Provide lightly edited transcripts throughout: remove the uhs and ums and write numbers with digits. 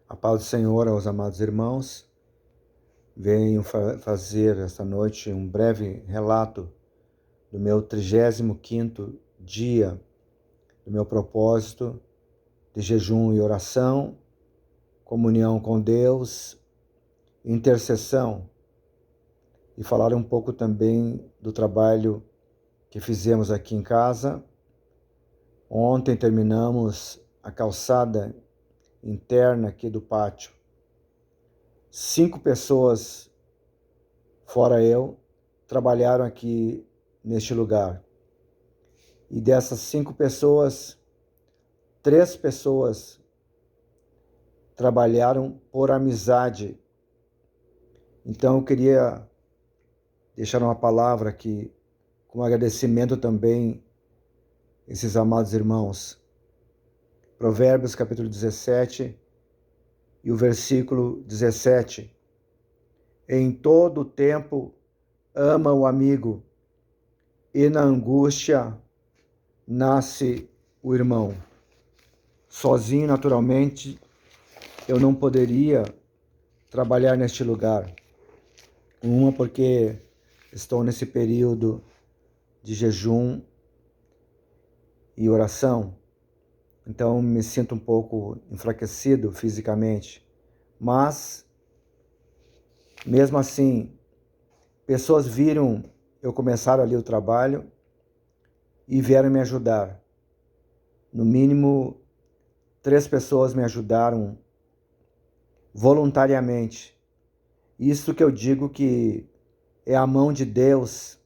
A paz do Senhor aos amados irmãos. Venho fazer esta noite um breve relato do meu 35º dia, do meu propósito de jejum e oração, comunhão com Deus, intercessão, e falar um pouco também do trabalho que fizemos aqui em casa. Ontem terminamos a calçada interna aqui do pátio. 5 pessoas, fora eu, trabalharam aqui neste lugar. E dessas 5 pessoas, 3 pessoas trabalharam por amizade. Então eu queria deixar uma palavra aqui, com agradecimento também, esses amados irmãos. Provérbios capítulo 17 e o versículo 17. Em todo o tempo ama o amigo, e na angústia nasce o irmão. Sozinho, naturalmente, eu não poderia trabalhar neste lugar. Uma, porque estou nesse período de jejum e oração, então me sinto um pouco enfraquecido fisicamente. Mas, mesmo assim, pessoas viram eu começar ali o trabalho e vieram me ajudar. No mínimo, 3 pessoas me ajudaram voluntariamente. Isso que eu digo que é a mão de Deus.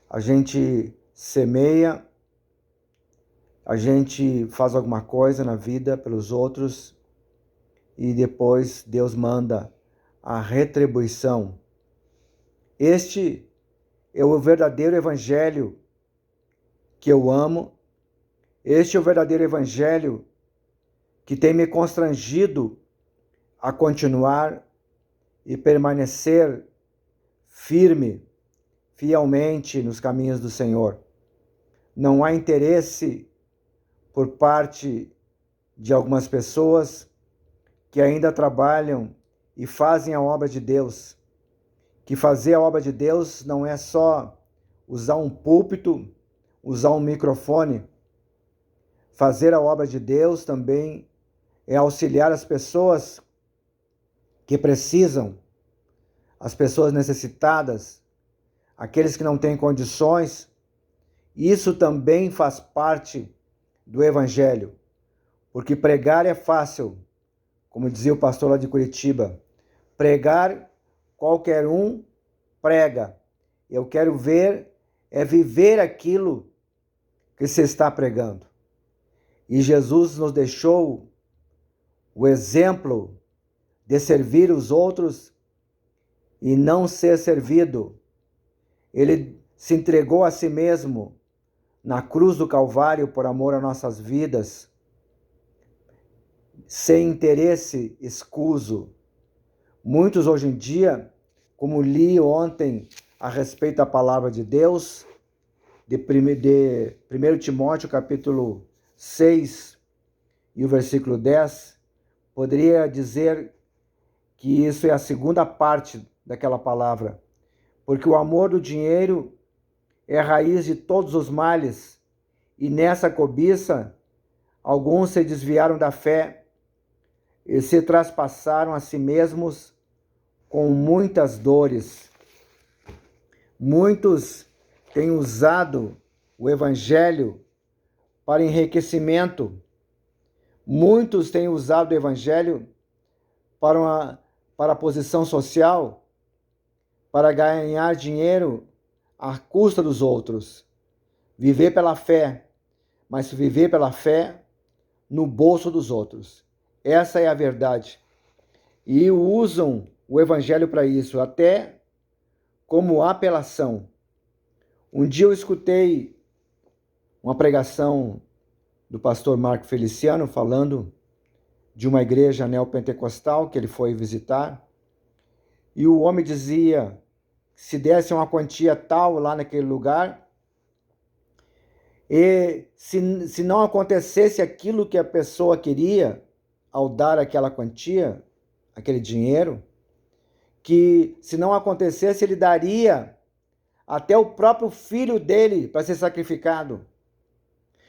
A gente semeia, a gente faz alguma coisa na vida pelos outros e depois Deus manda a retribuição. Este é o verdadeiro evangelho que eu amo. Este é o verdadeiro evangelho que tem me constrangido a continuar e permanecer firme, fielmente nos caminhos do Senhor. Não há interesse por parte de algumas pessoas que ainda trabalham e fazem a obra de Deus. Que fazer a obra de Deus não é só usar um púlpito, usar um microfone. Fazer a obra de Deus também é auxiliar as pessoas que precisam, as pessoas necessitadas, aqueles que não têm condições. Isso também faz parte do Evangelho, porque pregar é fácil, como dizia o pastor lá de Curitiba. Pregar, qualquer um prega. Eu quero ver, viver aquilo que se está pregando. E Jesus nos deixou o exemplo de servir os outros e não ser servido. Ele se entregou a si mesmo na cruz do Calvário por amor a nossas vidas, sem interesse escuso. Muitos hoje em dia, como li ontem a respeito da palavra de Deus, de 1 Timóteo capítulo 6 e o versículo 10, poderia dizer que isso é a segunda parte daquela palavra, porque o amor do dinheiro é a raiz de todos os males, e nessa cobiça alguns se desviaram da fé e se traspassaram a si mesmos com muitas dores. Muitos têm usado o evangelho para enriquecimento. Muitos têm usado o evangelho para a posição social, para ganhar dinheiro à custa dos outros. Viver pela fé, mas viver pela fé no bolso dos outros. Essa é a verdade. E usam o evangelho para isso, até como apelação. Um dia eu escutei uma pregação do pastor Marco Feliciano falando de uma igreja neopentecostal que ele foi visitar, e o homem dizia que se desse uma quantia tal lá naquele lugar, e se não acontecesse aquilo que a pessoa queria, ao dar aquela quantia, aquele dinheiro, que se não acontecesse, ele daria até o próprio filho dele para ser sacrificado.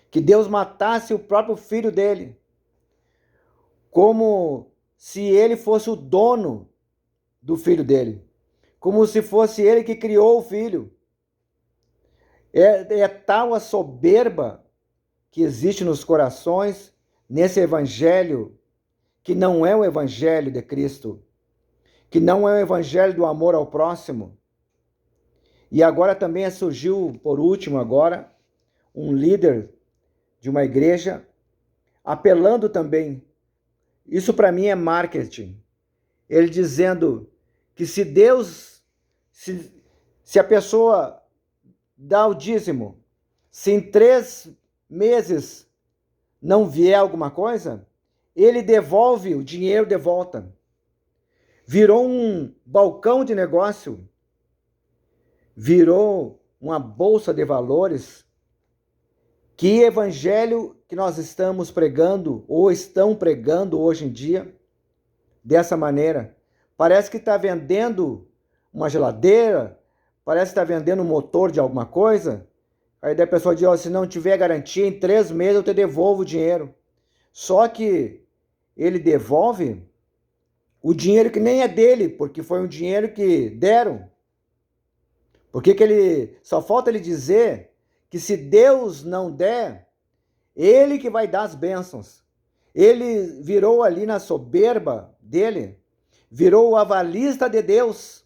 Que Deus matasse o próprio filho dele, como se ele fosse o dono do filho dele, como se fosse ele que criou o filho. É tal a soberba que existe nos corações nesse evangelho, que não é o evangelho de Cristo, que não é o evangelho do amor ao próximo. E agora também surgiu, por último agora, um líder de uma igreja apelando também. Isso para mim é marketing. Ele dizendo que se Deus, se a pessoa dá o dízimo, se em 3 meses não vier alguma coisa, ele devolve o dinheiro de volta. Virou um balcão de negócio, virou uma bolsa de valores. Que evangelho que nós estamos pregando, ou estão pregando hoje em dia, dessa maneira? Parece que está vendendo uma geladeira, parece que está vendendo um motor de alguma coisa. Aí daí a pessoa diz, se não tiver garantia, em 3 meses eu te devolvo o dinheiro. Só que ele devolve o dinheiro que nem é dele, porque foi um dinheiro que deram. Porque que ele, só falta ele dizer que se Deus não der, ele que vai dar as bênçãos. Ele virou ali na soberba dele, virou o avalista de Deus.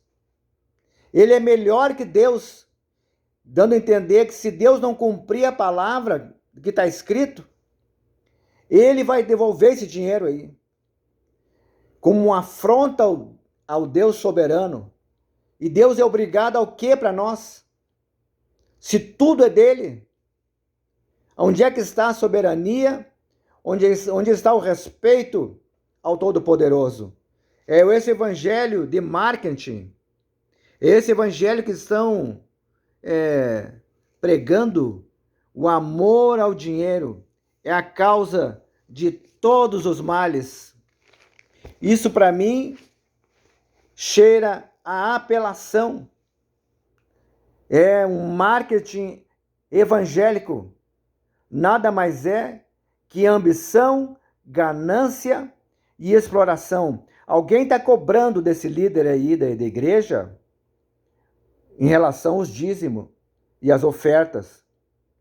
Ele é melhor que Deus, dando a entender que se Deus não cumprir a palavra que está escrito, ele vai devolver esse dinheiro aí, como uma afronta ao Deus soberano. E Deus é obrigado ao quê para nós? Se tudo é dele, onde é que está a soberania? Onde está o respeito ao Todo-Poderoso? É esse evangelho de marketing, esse evangelho que estão pregando o amor ao dinheiro, é a causa de todos os males. Isso para mim cheira a apelação. É um marketing evangélico. Nada mais é que ambição, ganância e exploração. Alguém está cobrando desse líder aí da igreja em relação aos dízimos e as ofertas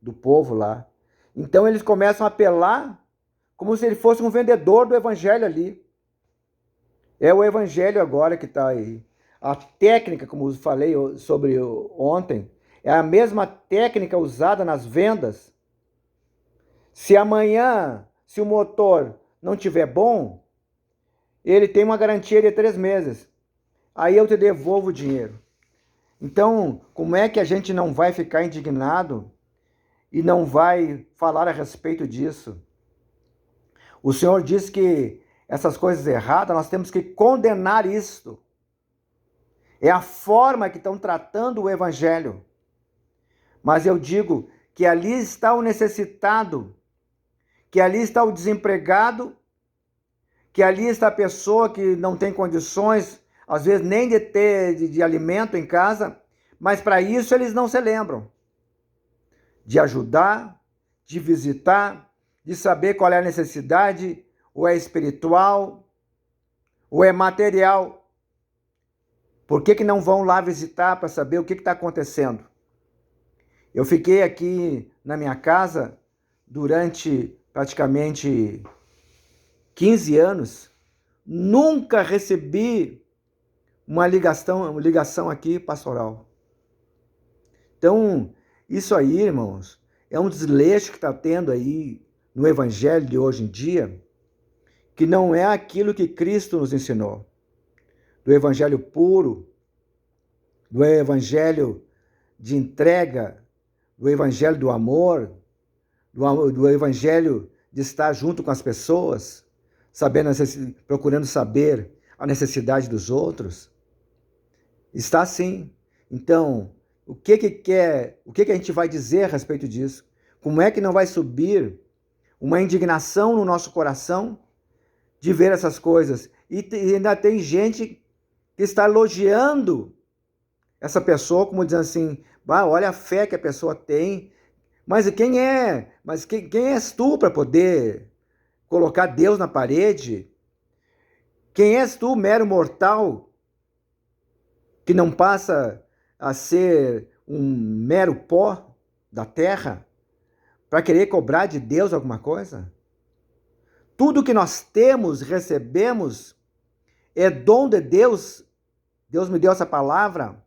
do povo lá. Então eles começam a apelar como se ele fosse um vendedor do evangelho ali. É o evangelho agora que está aí. A técnica, como eu falei sobre ontem, é a mesma técnica usada nas vendas. Se amanhã, se o motor não tiver bom, ele tem uma garantia de 3 meses. Aí eu te devolvo o dinheiro. Então, como é que a gente não vai ficar indignado e não vai falar a respeito disso? O Senhor diz que essas coisas erradas, nós temos que condenar isto. É a forma que estão tratando o evangelho. Mas eu digo que ali está o necessitado, que ali está o desempregado, que ali está a pessoa que não tem condições, às vezes nem de ter de alimento em casa, mas para isso eles não se lembram de ajudar, de visitar, de saber qual é a necessidade, ou é espiritual, ou é material. Por que não vão lá visitar para saber o que está acontecendo? Eu fiquei aqui na minha casa durante praticamente 15 anos, nunca recebi uma ligação aqui pastoral. Então, isso aí, irmãos, é um desleixo que está tendo aí no evangelho de hoje em dia, que não é aquilo que Cristo nos ensinou. Do evangelho puro, do evangelho de entrega, do evangelho do amor, do evangelho de estar junto com as pessoas, procurando saber a necessidade dos outros. Está assim. Então, o que a gente vai dizer a respeito disso? Como é que não vai subir uma indignação no nosso coração de ver essas coisas. E ainda tem gente que está elogiando essa pessoa, como dizendo assim, olha a fé que a pessoa tem. Mas quem é? Mas quem és tu para poder colocar Deus na parede? Quem és tu, mero mortal, que não passa a ser um mero pó da terra, para querer cobrar de Deus alguma coisa? Tudo que nós temos, recebemos, é dom de Deus. Deus me deu essa palavra.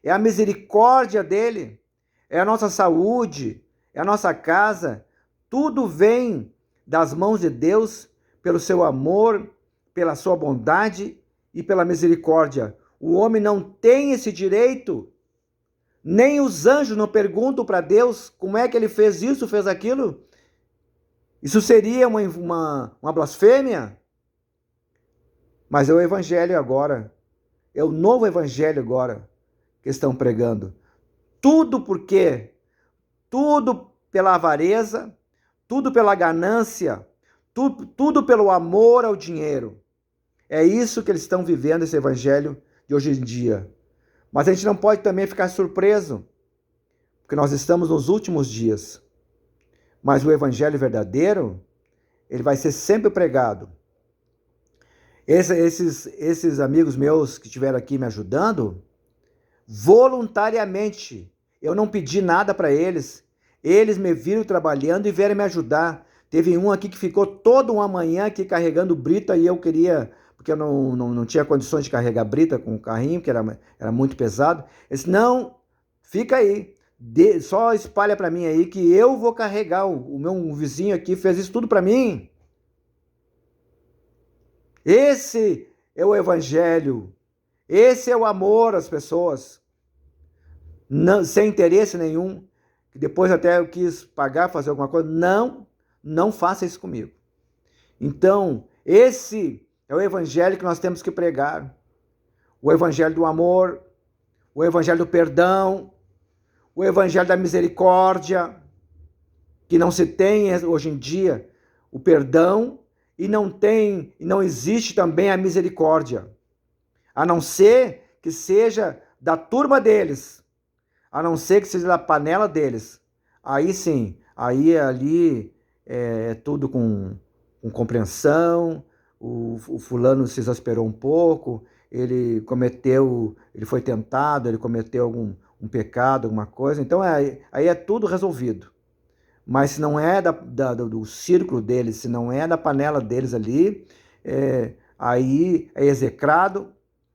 É a misericórdia dele. É a nossa saúde. É a nossa casa. Tudo vem das mãos de Deus pelo seu amor, pela sua bondade e pela misericórdia. O homem não tem esse direito. Nem os anjos não perguntam para Deus como é que ele fez isso, fez aquilo. Isso seria uma blasfêmia? Mas é o evangelho agora. É o novo evangelho agora que estão pregando. Tudo por quê? Tudo pela avareza, tudo pela ganância, tudo pelo amor ao dinheiro. É isso que eles estão vivendo, esse evangelho de hoje em dia. Mas a gente não pode também ficar surpreso, porque nós estamos nos últimos dias. Mas o evangelho verdadeiro, ele vai ser sempre pregado. Esses amigos meus que estiveram aqui me ajudando, voluntariamente, eu não pedi nada para eles. Eles me viram trabalhando e vieram me ajudar. Teve um aqui que ficou toda uma manhã aqui carregando brita e eu queria, porque eu não tinha condições de carregar brita com o carrinho, porque era muito pesado. Eu disse, não, fica aí. Só espalha para mim aí que eu vou carregar. O meu vizinho aqui fez isso tudo para mim. Esse é o evangelho. Esse é o amor às pessoas. Não, sem interesse nenhum. Depois até eu quis pagar, fazer alguma coisa. Não faça isso comigo. Então, esse é o evangelho que nós temos que pregar. O evangelho do amor, o evangelho do perdão, o evangelho da misericórdia, que não se tem hoje em dia o perdão e não existe também a misericórdia, a não ser que seja da turma deles, a não ser que seja da panela deles. Aí sim, aí ali é tudo com compreensão. O fulano se exasperou um pouco, ele foi tentado, ele cometeu um pecado, alguma coisa, então aí é tudo resolvido. Mas se não é do círculo deles, se não é da panela deles ali, aí é execrado,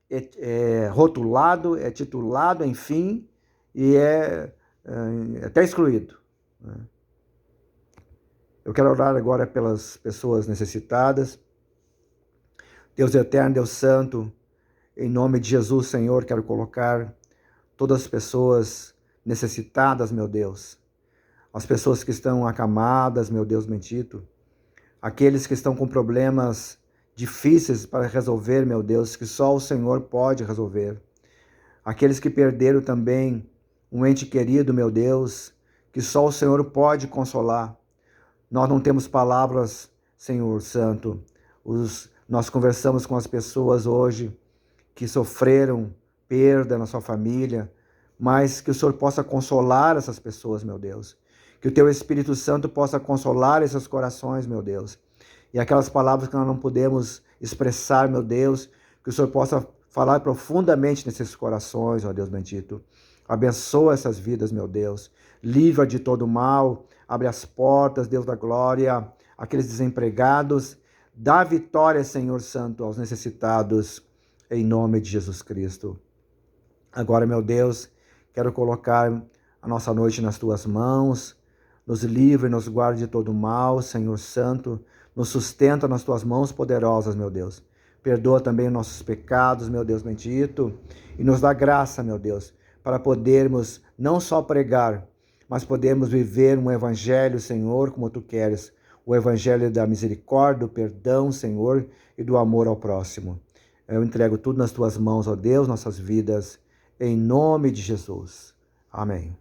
é rotulado, é titulado, enfim, e é até excluído. Eu quero orar agora pelas pessoas necessitadas. Deus eterno, Deus santo, em nome de Jesus, Senhor, quero colocar todas as pessoas necessitadas, meu Deus. As pessoas que estão acamadas, meu Deus bendito. Aqueles que estão com problemas difíceis para resolver, meu Deus, que só o Senhor pode resolver. Aqueles que perderam também um ente querido, meu Deus, que só o Senhor pode consolar. Nós não temos palavras, Senhor Santo. Nós conversamos com as pessoas hoje que sofreram perda na sua família, mas que o Senhor possa consolar essas pessoas, meu Deus. Que o Teu Espírito Santo possa consolar esses corações, meu Deus. E aquelas palavras que nós não podemos expressar, meu Deus, que o Senhor possa falar profundamente nesses corações, ó Deus bendito. Abençoa essas vidas, meu Deus. Livra de todo mal. Abre as portas, Deus da glória, aqueles desempregados. Dá vitória, Senhor Santo, aos necessitados, em nome de Jesus Cristo. Agora, meu Deus, quero colocar a nossa noite nas Tuas mãos. Nos livre, nos guarde de todo mal, Senhor Santo. Nos sustenta nas Tuas mãos poderosas, meu Deus. Perdoa também os nossos pecados, meu Deus bendito. E nos dá graça, meu Deus, para podermos não só pregar, mas podermos viver um evangelho, Senhor, como Tu queres. O evangelho da misericórdia, do perdão, Senhor, e do amor ao próximo. Eu entrego tudo nas Tuas mãos, ó Deus, nossas vidas, em nome de Jesus. Amém.